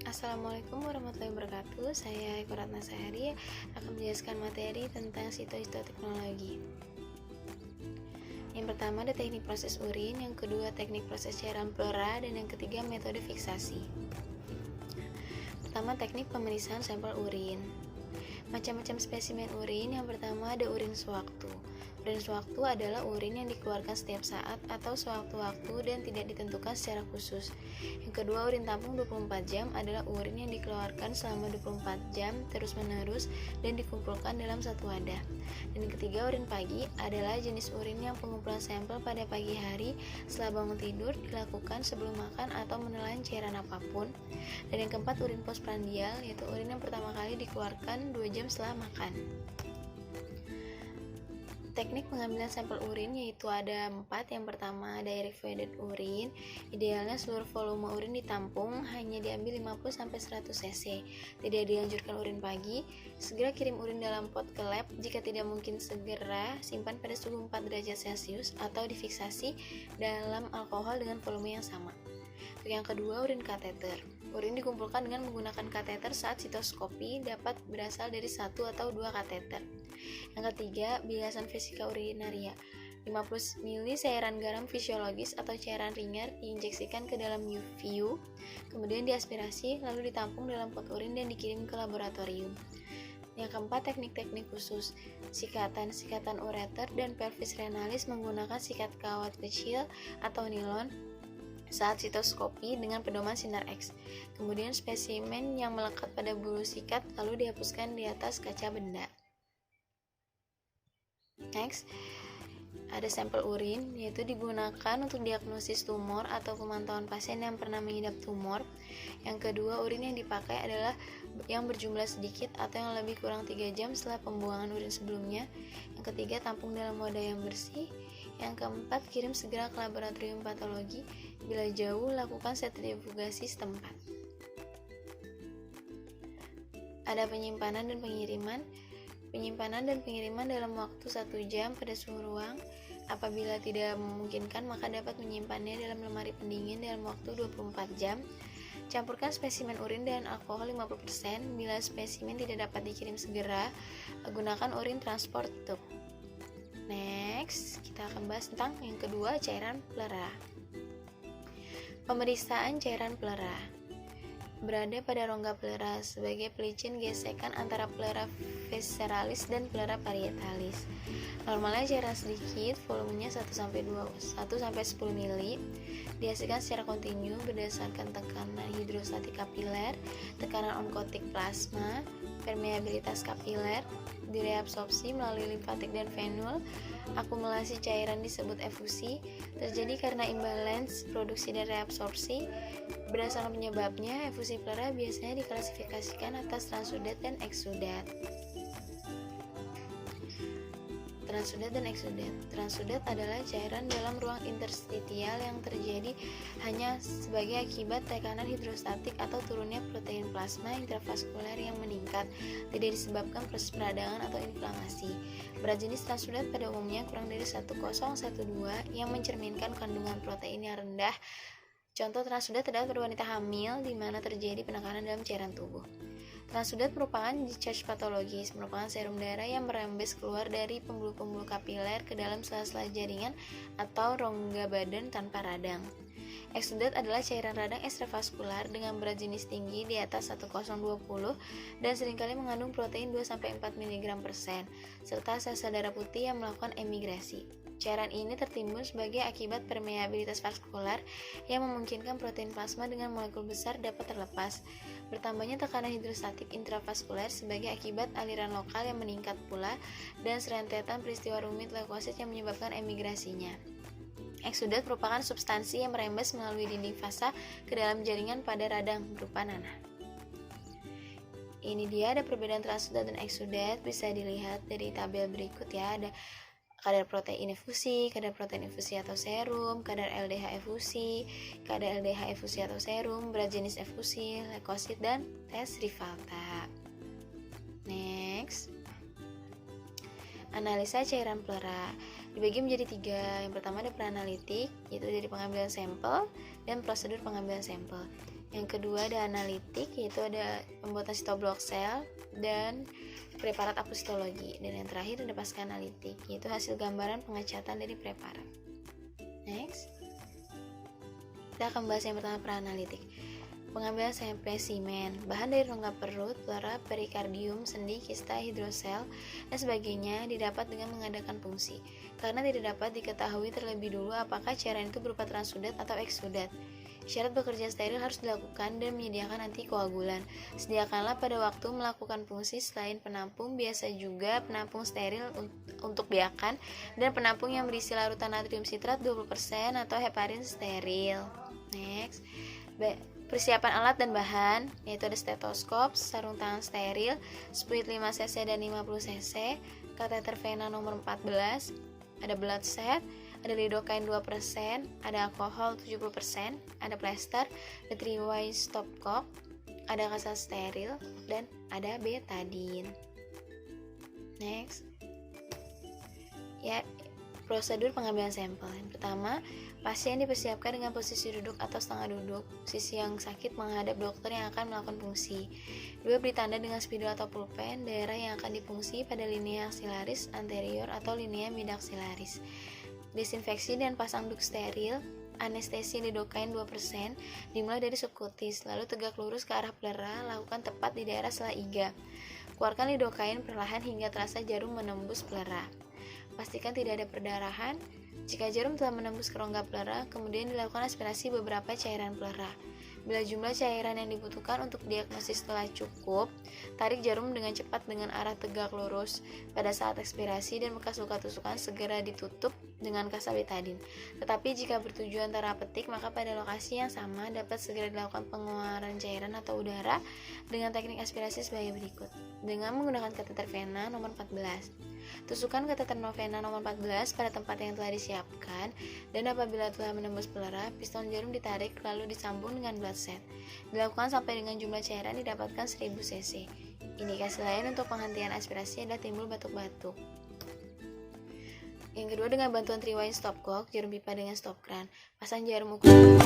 Assalamualaikum warahmatullahi wabarakatuh. Saya Eko Ratna Sehari akan menjelaskan materi tentang sitohistoteknologi. Yang pertama ada teknik proses urin, yang kedua teknik proses cairan pleura, dan yang ketiga metode fiksasi. Pertama, teknik pemeriksaan sampel urin. Macam-macam spesimen urin. Yang pertama ada urin sewaktu. Urin sewaktu adalah urin yang dikeluarkan setiap saat atau sewaktu-waktu dan tidak ditentukan secara khusus. Yang kedua, urin tampung 24 jam adalah urin yang dikeluarkan selama 24 jam terus-menerus dan dikumpulkan dalam satu wadah. Dan yang ketiga, urin pagi adalah jenis urin yang pengumpulan sampel pada pagi hari setelah bangun tidur dilakukan sebelum makan atau menelan cairan apapun. Dan yang keempat, urin postprandial, yaitu urin yang pertama kali dikeluarkan 2 jam setelah makan. Teknik pengambilan sampel urin yaitu ada 4. Yang pertama, direct fluid urin. Idealnya seluruh volume urin ditampung hanya diambil 50-100 cc. Tidak dianjurkan urin pagi. Segera kirim urin dalam pot ke lab. Jika tidak mungkin, segera simpan pada suhu 4 derajat Celcius atau difiksasi dalam alkohol dengan volume yang sama. Untuk yang kedua, urin kateter. Urin dikumpulkan dengan menggunakan kateter saat sitoskopi dapat berasal dari 1 atau 2 kateter. Yang ketiga, bilasan vesika urinaria. 50 ml cairan garam fisiologis atau cairan ringan diinjeksikan ke dalam VU, kemudian diaspirasi lalu ditampung dalam pot urin dan dikirim ke laboratorium. Yang keempat, teknik-teknik khusus. Sikatan ureter dan pelvis renalis menggunakan sikat kawat kecil atau nilon saat sitoskopi dengan pedoman sinar X. Kemudian spesimen yang melekat pada bulu sikat lalu dihapuskan di atas kaca benda. Next, ada sampel urin, yaitu digunakan untuk diagnosis tumor atau pemantauan pasien yang pernah mengidap tumor. Yang kedua, urin yang dipakai adalah yang berjumlah sedikit atau yang lebih kurang 3 jam setelah pembuangan urin sebelumnya. Yang ketiga, tampung dalam wadah yang bersih. Yang keempat, kirim segera ke laboratorium patologi. Bila jauh, lakukan sentrifugasi setempat. Ada penyimpanan dan pengiriman. Penyimpanan dan pengiriman dalam waktu 1 jam pada suhu ruang. Apabila tidak memungkinkan, maka dapat menyimpannya dalam lemari pendingin dalam waktu 24 jam. Campurkan spesimen urin dengan alkohol 50%. Bila spesimen tidak dapat dikirim segera, gunakan urin transport tube. Next, kita akan bahas tentang yang kedua, cairan pleura. Pemeriksaan cairan pleura. Berada pada rongga pleura sebagai pelicin gesekan antara pleura visceralis dan pleura parietalis. Normalnya cairan sedikit, volumenya 1-10 ml, dihasilkan secara kontinu berdasarkan tekanan hidrostatik kapiler, tekanan onkotik plasma, permeabilitas kapiler, direabsorpsi melalui limfatik dan venul. Akumulasi cairan disebut efusi, terjadi karena imbalance produksi dan reabsorpsi. Berdasarkan penyebabnya, efusi pleura biasanya diklasifikasikan atas transudat dan eksudat. Transudat adalah cairan dalam ruang interstitial yang terjadi hanya sebagai akibat tekanan hidrostatik atau turunnya protein plasma intravaskuler yang meningkat, tidak disebabkan proses peradangan atau inflamasi. Berat jenis transudat pada umumnya kurang dari 1012 yang mencerminkan kandungan protein yang rendah. Contoh transudat terdapat pada wanita hamil di mana terjadi penekanan dalam cairan tubuh. Transudat merupakan discharge patologis, merupakan serum darah yang merembes keluar dari pembuluh-pembuluh kapiler ke dalam sela-sela jaringan atau rongga badan tanpa radang. Eksudat adalah cairan radang ekstravaskular dengan berat jenis tinggi di atas 1020 dan seringkali mengandung protein 2-4 mg/sen, serta sel-sel darah putih yang melakukan emigrasi. Cairan ini tertimbun sebagai akibat permeabilitas vaskular yang memungkinkan protein plasma dengan molekul besar dapat terlepas. Bertambahnya tekanan hidrostatik intravaskuler sebagai akibat aliran lokal yang meningkat pula dan serentetan peristiwa rumit leukosit yang menyebabkan emigrasinya. Eksudat merupakan substansi yang merembes melalui dinding fasa ke dalam jaringan pada radang berupa nanah. Ini dia ada perbedaan transudat dan eksudat, bisa dilihat dari tabel berikut ya. Ada kadar protein efusi, kadar protein efusi atau serum, kadar LDH efusi, kadar LDH efusi atau serum, berat jenis efusi, leukosit, dan tes Rivalta. Next, analisa cairan pleura dibagi menjadi 3. Yang pertama ada preanalitik, yaitu dari pengambilan sampel dan prosedur pengambilan sampel. Yang kedua ada analitik, yaitu ada pembuatan sitoblok sel dan preparat apostologi. Dan yang terakhir ada pasca analitik, yaitu hasil gambaran pengecatan dari preparat. Next, kita akan bahas yang pertama praanalitik. Pengambilan spesimen, bahan dari rongga perut, pleura, perikardium, sendi, kista, hidrosel, dan sebagainya didapat dengan mengadakan punksi. Karena tidak dapat diketahui terlebih dulu apakah cairan itu berupa transudat atau eksudat. Syarat bekerja steril harus dilakukan dan menyediakan antikoagulan. Sediakanlah pada waktu melakukan punksi selain penampung, biasa juga penampung steril untuk biakan dan penampung yang berisi larutan natrium sitrat 20% atau heparin steril. Next, persiapan alat dan bahan, yaitu ada stetoskop, sarung tangan steril, spuit 5 cc dan 50 cc, kateter vena nomor 14, ada blood set, ada lidocaine 2%, ada alkohol 70%, ada plester, ada 3-way stopcock, ada kasa steril, dan ada betadine. Next, ya, prosedur pengambilan sampel. Yang pertama, pasien dipersiapkan dengan posisi duduk atau setengah duduk, sisi yang sakit menghadap dokter yang akan melakukan fungsi. 2. Beri tanda dengan spidol atau pulpen daerah yang akan difungsi pada linea aksilaris anterior atau linea midaksilaris. Desinfeksi dan pasang duk steril. Anestesi lidocaine 2% dimulai dari subkutis, lalu tegak lurus ke arah pleura, lakukan tepat di daerah sela iga. Keluarkan lidocaine perlahan hingga terasa jarum menembus pleura. Pastikan tidak ada perdarahan. Jika jarum telah menembus ke rongga pleura, kemudian dilakukan aspirasi beberapa cairan pleura. Bila jumlah cairan yang dibutuhkan untuk diagnosis telah cukup, tarik jarum dengan cepat dengan arah tegak lurus. Pada saat ekspirasi dan bekas luka tusukan segera ditutup dengan kasa betadine. Tetapi jika bertujuan terapeutik, maka pada lokasi yang sama dapat segera dilakukan pengeluaran cairan atau udara dengan teknik aspirasi sebagai berikut. Dengan menggunakan kateter vena nomor 14. Tusukkan kateter vena nomor 14 pada tempat yang telah disiapkan, dan apabila telah menembus pleura, piston jarum ditarik lalu disambung dengan blood set. Dilakukan sampai dengan jumlah cairan didapatkan 1000 cc. Indikasi lain untuk penghentian aspirasi adalah timbul batuk-batuk. Yang kedua, dengan bantuan 3-way stopcock, jarum pipa dengan stop kran. Pasang jarum ukuran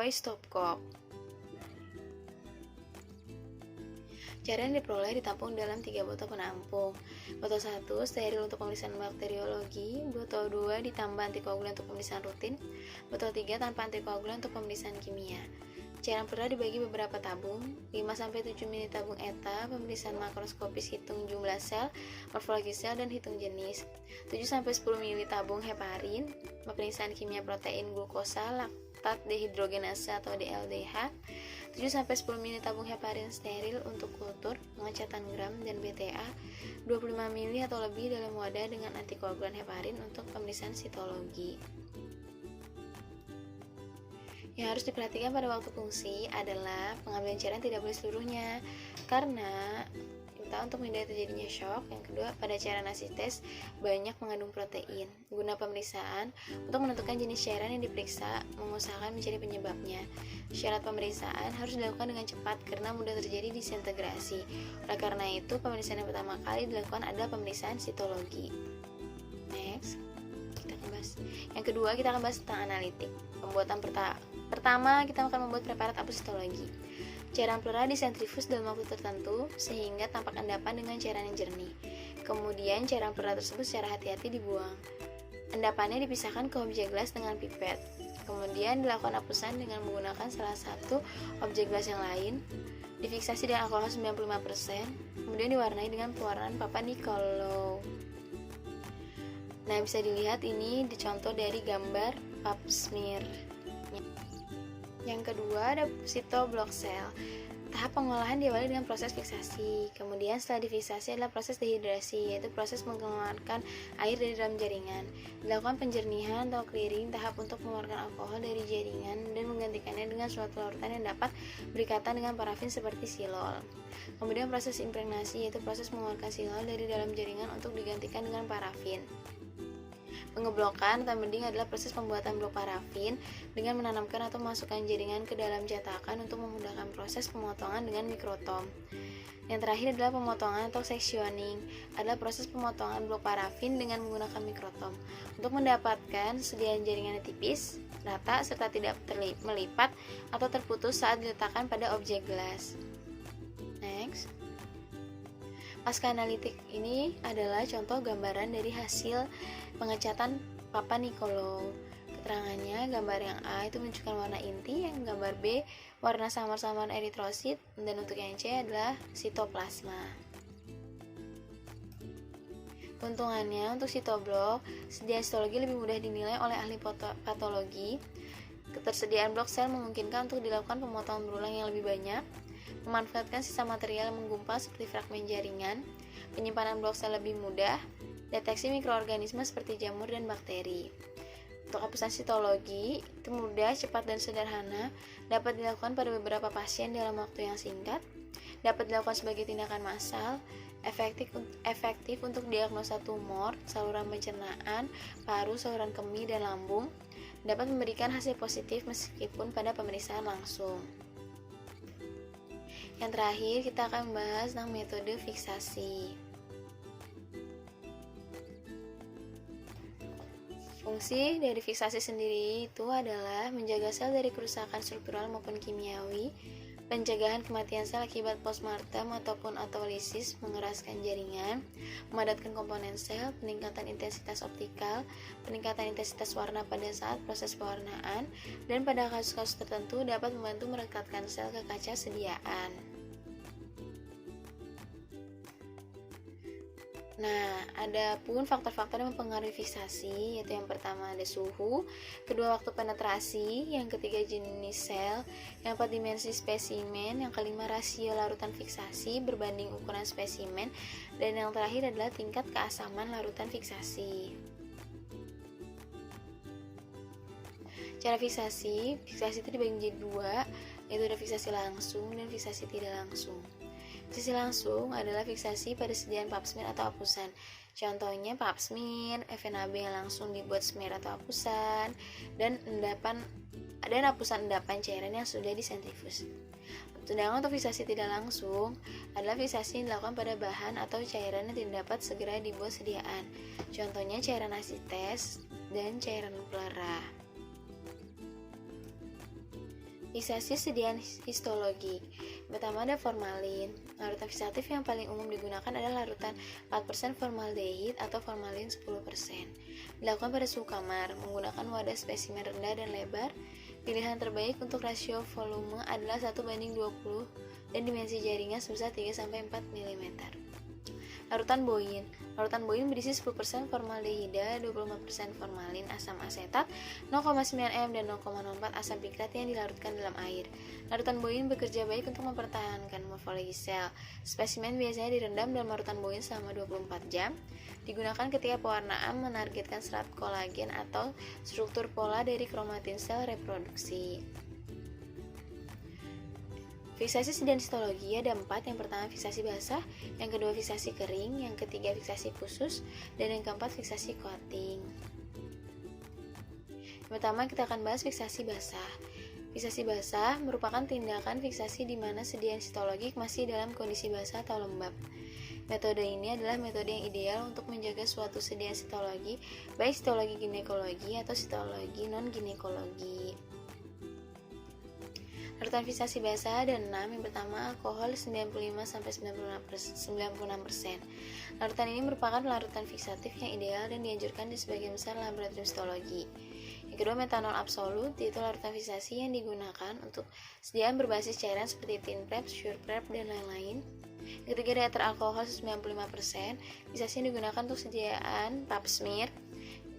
stopcock. Cairan diperoleh ditampung dalam 3 botol penampung. Botol 1 steril untuk pemeriksaan bakteriologi, botol 2 ditambah antikoagulan untuk pemeriksaan rutin, botol 3 tanpa antikoagulan untuk pemeriksaan kimia. Cairan pleura dibagi beberapa tabung, 5-7 mili tabung ETA, pemeriksaan makroskopis hitung jumlah sel, morfologi sel, dan hitung jenis. 7-10 mili tabung heparin, pemeriksaan kimia protein glukosa, laktat dehidrogenase atau DLDH. 7-10 mili tabung heparin steril untuk kultur, pengecatan gram, dan BTA. 25 mili atau lebih dalam wadah dengan antikoagulan heparin untuk pemeriksaan sitologi. Yang harus diperhatikan pada waktu fungsi adalah pengambilan cairan tidak boleh seluruhnya, karena untuk menghindari terjadinya shock. Yang kedua, pada cairan asites banyak mengandung protein. Guna pemeriksaan, untuk menentukan jenis cairan yang diperiksa, mengusahakan mencari penyebabnya. Syarat pemeriksaan harus dilakukan dengan cepat karena mudah terjadi disintegrasi. Oleh karena itu, pemeriksaan yang pertama kali dilakukan adalah pemeriksaan sitologi. Next, kita akan bahas. Yang kedua, kita akan bahas tentang analitik. Pembuatan pertama, kita akan membuat preparat apostologi. Cairan pleura disentrifus dalam waktu tertentu sehingga tampak endapan dengan cairan yang jernih. Kemudian cairan pleura tersebut secara hati-hati dibuang. Endapannya dipisahkan ke objek gelas dengan pipet. Kemudian dilakukan hapusan dengan menggunakan salah satu objek gelas yang lain. difiksasi dengan alkohol 95%, kemudian diwarnai dengan pewarnaan Papa Nicolau. Nah, bisa dilihat ini dicontoh dari gambar pap smear. Yang kedua ada cytoblock-cell. Tahap pengolahan diawali dengan proses fiksasi. Kemudian setelah difiksasi adalah proses dehidrasi, yaitu proses mengeluarkan air dari dalam jaringan. Dilakukan penjernihan atau clearing, tahap untuk mengeluarkan alkohol dari jaringan dan menggantikannya dengan suatu larutan yang dapat berikatan dengan parafin seperti silol. Kemudian proses impregnasi, yaitu proses mengeluarkan silol dari dalam jaringan untuk digantikan dengan parafin. Pengeblokan atau bending adalah proses pembuatan blok parafin dengan menanamkan atau memasukkan jaringan ke dalam cetakan untuk memudahkan proses pemotongan dengan mikrotom. Yang terakhir adalah pemotongan atau sectioning, adalah proses pemotongan blok parafin dengan menggunakan mikrotom untuk mendapatkan sediaan jaringan yang tipis, rata, serta tidak melipat atau terputus saat diletakkan pada objek gelas. Next. Pasca analitik ini adalah contoh gambaran dari hasil pengecatan Papa Nicolau. Keterangannya, gambar yang A itu menunjukkan warna inti, yang gambar B warna samar-samar eritrosit, dan untuk yang C adalah sitoplasma. Keuntungannya untuk sitoblock, sediaan histologi lebih mudah dinilai oleh ahli patologi. Ketersediaan blok sel memungkinkan untuk dilakukan pemotongan berulang yang lebih banyak, memanfaatkan sisa material yang menggumpal seperti fragmen jaringan, penyimpanan blok sel lebih mudah, deteksi mikroorganisme seperti jamur dan bakteri. Untuk hapusan sitologi, itu mudah, cepat, dan sederhana, dapat dilakukan pada beberapa pasien dalam waktu yang singkat, dapat dilakukan sebagai tindakan massal, efektif untuk diagnosa tumor, saluran pencernaan, paru, saluran kemih, dan lambung, dapat memberikan hasil positif meskipun pada pemeriksaan langsung. Yang terakhir, kita akan membahas tentang metode fiksasi. Fungsi dari fiksasi sendiri itu adalah menjaga sel dari kerusakan struktural maupun kimiawi, pencegahan kematian sel akibat postmortem ataupun autolisis, mengeraskan jaringan, memadatkan komponen sel, peningkatan intensitas optikal, peningkatan intensitas warna pada saat proses pewarnaan, dan pada kasus-kasus tertentu dapat membantu merekatkan sel ke kaca sediaan. Nah, ada pun faktor-faktor yang mempengaruhi fiksasi, yaitu yang pertama ada suhu, kedua waktu penetrasi, yang ketiga jenis sel, yang keempat dimensi spesimen, yang kelima rasio larutan fiksasi berbanding ukuran spesimen, dan yang terakhir adalah tingkat keasaman larutan fiksasi. Cara fiksasi itu dibagi menjadi dua, yaitu ada fiksasi langsung dan fiksasi tidak langsung. Fiksasi langsung adalah fiksasi pada sediaan pap smear atau hapusan. Contohnya pap smear, FNAB yang langsung dibuat smear atau hapusan, dan hapusan endapan cairan yang sudah disentrifus. Sedangkan untuk fiksasi tidak langsung adalah fiksasi yang dilakukan pada bahan atau cairan yang tidak dapat segera dibuat sediaan. Contohnya cairan asites dan cairan plera. Fiksasi sediaan histologi. Pertama ada formalin. Larutan fiksatif yang paling umum digunakan adalah larutan 4% formaldehid atau formalin 10%. Dilakukan pada suhu kamar menggunakan wadah spesimen rendah dan lebar. Pilihan terbaik untuk rasio volume adalah 1:20 dan dimensi jaringan sebesar 3-4 mm. Larutan boin. Larutan boin berisi 10% formaldehida, 25% formalin asam asetat, 0,9 m dan 0,04 asam pikrat yang dilarutkan dalam air. Larutan boin bekerja baik untuk mempertahankan morfologi sel. Spesimen biasanya direndam dalam larutan boin selama 24 jam. Digunakan ketika pewarnaan menargetkan serat kolagen atau struktur pola dari kromatin sel reproduksi. Fiksasi sediaan histologi ada 4. Yang pertama fiksasi basah, yang kedua fiksasi kering, yang ketiga fiksasi khusus, dan yang keempat fiksasi coating. Yang pertama kita akan bahas fiksasi basah. Fiksasi basah merupakan tindakan fiksasi di mana sediaan histologik masih dalam kondisi basah atau lembab. Metode ini adalah metode yang ideal untuk menjaga suatu sediaan histologi, baik histologi ginekologi atau histologi non-ginekologi. Larutan fiksasi basah ada 6. Yang pertama alkohol 95-96%. Larutan ini merupakan larutan fiksatif yang ideal dan dianjurkan di sebagian besar laboratorium histologi. Yang Yang kedua, metanol absolut, yaitu larutan fixasi yang digunakan untuk sediaan berbasis cairan seperti tin prep, sure prep, dan lain-lain. Yang ketiga, ada ether alkohol 95%, fixasi yang digunakan untuk sediaan pap smear.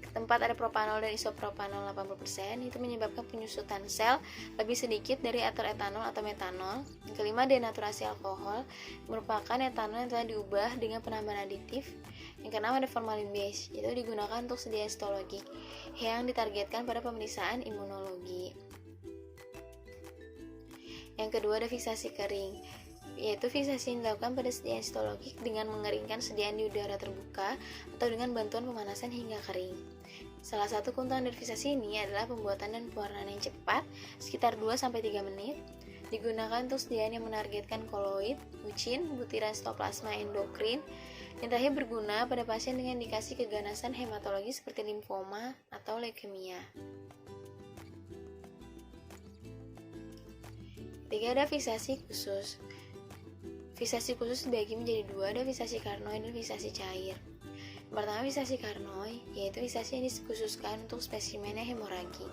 Tempat ada propanol dan isopropanol 80%, itu menyebabkan penyusutan sel lebih sedikit dari ether etanol atau metanol. Yang kelima, denaturasi alkohol, merupakan etanol yang telah diubah dengan penambahan aditif. Yang keenam, ada formalin base, itu digunakan untuk sediaan histologik yang ditargetkan pada pemeriksaan imunologi. Yang kedua, ada fiksasi kering, yaitu fiksasi yang dilakukan pada sediaan histologik dengan mengeringkan sediaan di udara terbuka atau dengan bantuan pemanasan hingga kering. Salah satu keuntungan dari fiksasi ini adalah pembuatan dan pewarnaan yang cepat, sekitar 2-3 menit, digunakan untuk sediaan yang menargetkan koloid, mucin, butiran sitoplasma endokrin, yang terakhir berguna pada pasien dengan indikasi keganasan hematologi seperti limfoma atau leukemia. Ketiga, ada fiksasi khusus. Fiksasi khusus dibagi menjadi dua, ada fiksasi karnoid dan fiksasi cair. Pertama, fiksasi karnoid, yaitu fiksasi yang dikhususkan untuk spesimen yang hemoragik.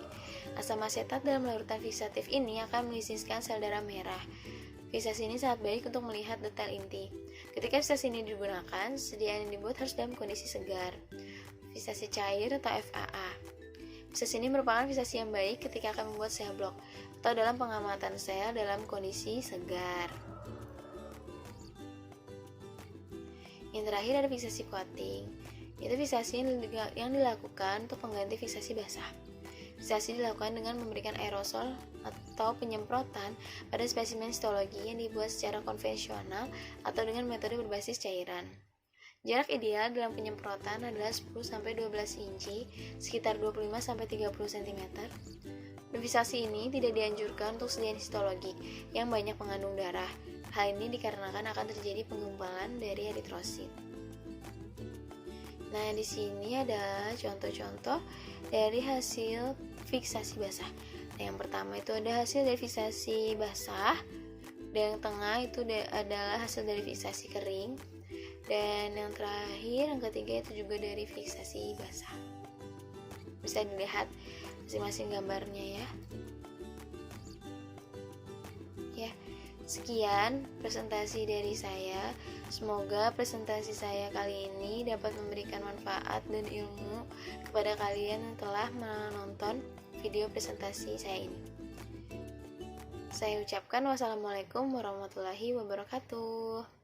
Asam asetat dalam larutan fiksatif ini akan melisiskan sel darah merah. Fiksasi ini sangat baik untuk melihat detail inti. Ketika fiksasi ini digunakan, sediaan yang dibuat harus dalam kondisi segar. Fiksasi cair atau FAA. Fiksasi ini merupakan fiksasi yang baik ketika akan membuat sel blok atau dalam pengamatan sel dalam kondisi segar. Yang terakhir, ada fiksasi coating, yaitu fiksasi yang dilakukan untuk pengganti fiksasi basah. Fiksasi dilakukan dengan memberikan aerosol atau penyemprotan pada spesimen histologi yang dibuat secara konvensional atau dengan metode berbasis cairan. Jarak ideal dalam penyemprotan adalah 10-12 inci, sekitar 25-30 cm. Dan fiksasi ini tidak dianjurkan untuk sediaan histologi yang banyak mengandung darah. Hal ini dikarenakan akan terjadi penggumpalan dari eritrosit. Nah, di sini ada contoh-contoh dari hasil fiksasi basah. Nah, yang pertama itu ada hasil dari fiksasi basah, dan yang tengah itu adalah hasil dari fiksasi kering, dan yang terakhir, yang ketiga itu juga dari fiksasi basah. Bisa dilihat masing-masing gambarnya ya. Sekian presentasi dari saya. Semoga presentasi saya kali ini dapat memberikan manfaat dan ilmu kepada kalian yang telah menonton video presentasi saya ini. Saya ucapkan wassalamualaikum warahmatullahi wabarakatuh.